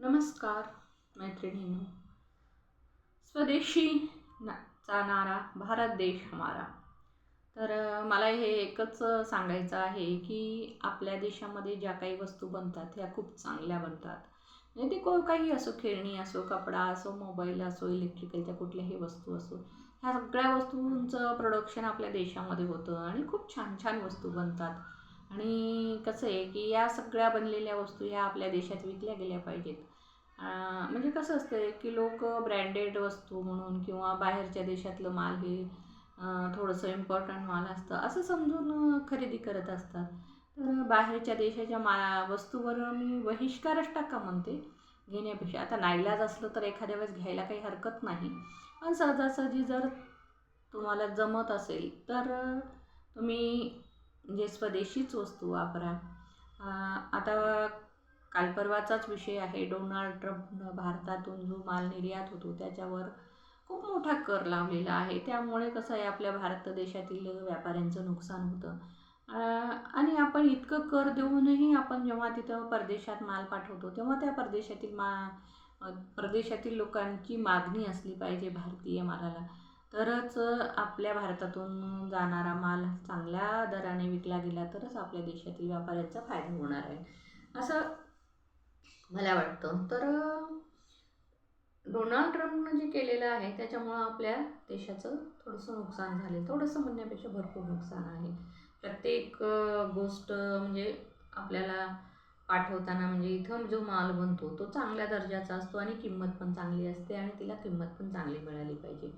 नमस्कार मैत्रिणींनो. स्वदेशी चा नारा भारत देश हमारा. तर मला हे एकच सांगायचं आहे की आपल्या देशामध्ये ज्या काही वस्तू बनतात ह्या खूप चांगल्या बनतात. म्हणजे ते काही असो, खेळणी असो, कपडा असो, मोबाईल असो, इलेक्ट्रिकलच्या कुठल्याही वस्तू असो, ह्या सगळ्या वस्तूंचं प्रोडक्शन आपल्या देशामध्ये होतं आणि खूप छान छान वस्तू बनतात. आणि कसं आहे की या सगळ्या बनलेल्या वस्तू ह्या आपल्या देशात विकल्या गेल्या पाहिजेत. म्हणजे कसं असतं की लोक ब्रँडेड वस्तू म्हणून किंवा बाहेरच्या देशातलं माल हे थोडंसं इम्पॉर्टंट माल असतं असं समजून खरेदी करत असतात. तर बाहेरच्या देशाच्या वस्तूवर मी बहिष्कारच टाका म्हणते घेण्यापेक्षा. आता नाईलाज असलं तर एखाद्या वेळेस घ्यायला काही हरकत नाही, पण सहजासहजी जर तुम्हाला जमत असेल तर तुम्ही म्हणजे स्वदेशीच वस्तू वापरा. आता काल परवाचाच विषय आहे. डोनाल्ड ट्रम्पनं भारतातून जो माल निर्यात होतो त्याच्यावर खूप मोठा कर लावलेला आहे. त्यामुळे कसं आहे, आपल्या भारत देशातील व्यापाऱ्यांचं नुकसान होतं. आणि आपण इतकं कर देऊनही आपण जेव्हा तिथं परदेशात माल पाठवतो तेव्हा त्या परदेशातील लोकांची मागणी असली पाहिजे भारतीय मालाला. तरच आपल्या भारतातून जाणारा माल चांगल्या दराने विकला गेला तरच आपल्या देशातील व्यापाऱ्यांचा फायदा होणार आहे असं मला वाटतं. तर डोनाल्ड ट्रम्पनं जे केलेलं आहे त्याच्यामुळं आपल्या देशाचं थोडंसं नुकसान झाले. थोडंसं म्हणण्यापेक्षा भरपूर नुकसान आहे. प्रत्येक गोष्ट म्हणजे आपल्याला पाठवताना म्हणजे इथं जो माल बनतो तो चांगल्या दर्जाचा असतो आणि किंमत पण चांगली असते आणि तिला किंमत पण चांगली मिळाली पाहिजे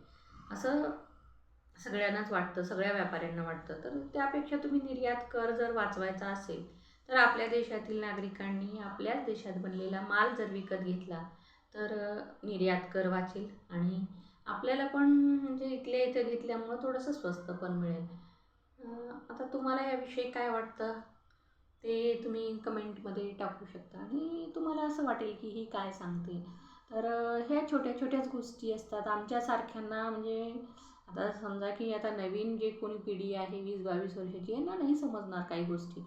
असं सगळ्यांनाच वाटतं, सगळ्या व्यापाऱ्यांना वाटतं. तर त्यापेक्षा तुम्ही निर्यात कर जर वाचवायचा असेल तर आपल्या देशातील नागरिकांनी आपल्याच देशात बनलेला माल जर विकत घेतला तर निर्यात कर वाचेल आणि आपल्याला पण म्हणजे इथल्या इथं घेतल्यामुळं थोडंसं स्वस्त पण मिळेल. आता तुम्हाला याविषयी काय वाटतं ते तुम्ही कमेंटमध्ये टाकू शकता. आणि तुम्हाला असं वाटेल की ही काय सांगते. तर ह्या छोट्या छोट्याच गोष्टी असतात आमच्यासारख्यांना. म्हणजे आता समजा की आता नवीन जे कोणी पिढी आहे 20-22 वर्षाची, यांना नाही समजणार काही गोष्टी,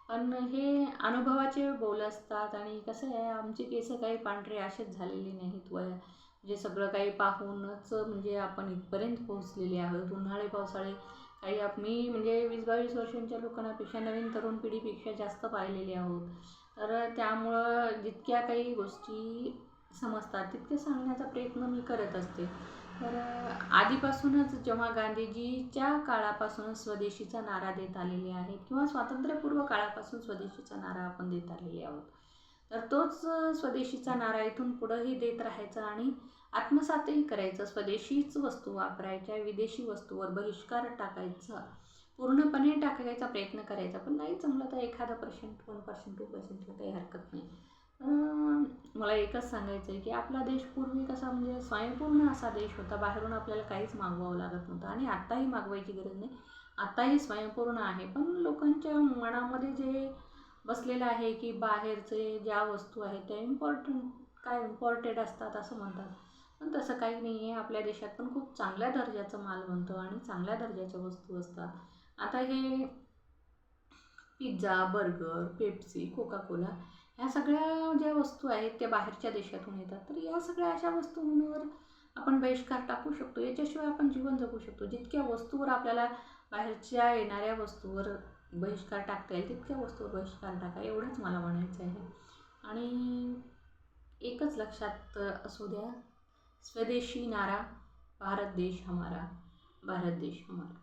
पण हे अनुभवाचे बोल असतात. आणि कसं आहे, आमचे केस काही पांढरे असेच झालेले नाहीत म्हणजे सगळं काही पाहूनच म्हणजे आपण इथपर्यंत पोहोचलेले आहोत. उन्हाळे पावसाळे काही मी म्हणजे 20-22 वर्षांच्या लोकांपेक्षा नवीन तरुण पिढीपेक्षा जास्त पाहिलेले आहोत. तर त्यामुळं जितक्या काही गोष्टी समजतात तितके सांगण्याचा प्रयत्न मी करत असते. तर आधीपासूनच जेव्हा गांधीजीच्या काळापासूनच स्वदेशीचा नारा देत आलेले आहेत किंवा स्वातंत्र्यपूर्व काळापासून स्वदेशीचा नारा आपण देत आलेले आहोत, तर तोच स्वदेशीचा नारा इथून पुढंही देत राहायचा आणि आत्मसातही करायचं. स्वदेशीच वस्तू वापरायच्या, विदेशी वस्तूवर बहिष्कार टाकायचा, पूर्णपणे टाकायचा प्रयत्न करायचा. पण नाही जमलं तर एखादा 1%, 1%, 2%ला काही हरकत नाही. मला एकच सांगायचं आहे की आपला देश पूर्वी कसा म्हणजे स्वयंपूर्ण असा देश होता. बाहेरून आपल्याला काहीच मागवावं लागत नव्हतं आणि आत्ताही मागवायची गरज नाही. आत्ताही स्वयंपूर्ण आहे. पण लोकांच्या मनामध्ये जे बसलेलं आहे की बाहेरचे ज्या वस्तू आहेत त्या इम्पॉर्टेड असतात असं म्हणतात. पण तसं काही नाही आहे. आपल्या देशात पण खूप चांगल्या दर्जाचं माल बनतो आणि चांगल्या दर्जाच्या वस्तू असतात. आता हे pizza, burger, Pepsi, Coca Cola ह्या सगळ्या ज्या वस्तू आहेत त्या बाहेरच्या देशातून येतात. तर या सगळ्या अशा वस्तूंवर आपण बहिष्कार टाकू शकतो. याच्याशिवाय आपण जीवन जगू शकतो. जितक्या वस्तूवर आपल्याला बाहेरच्या येणाऱ्या वस्तूवर बहिष्कार टाकता येईल तितक्या वस्तूवर बहिष्कार टाका, एवढंच मला म्हणायचं आहे. आणि एकच लक्षात असू द्या, स्वदेशी नारा भारत देश हमारा, भारत देश हमारा.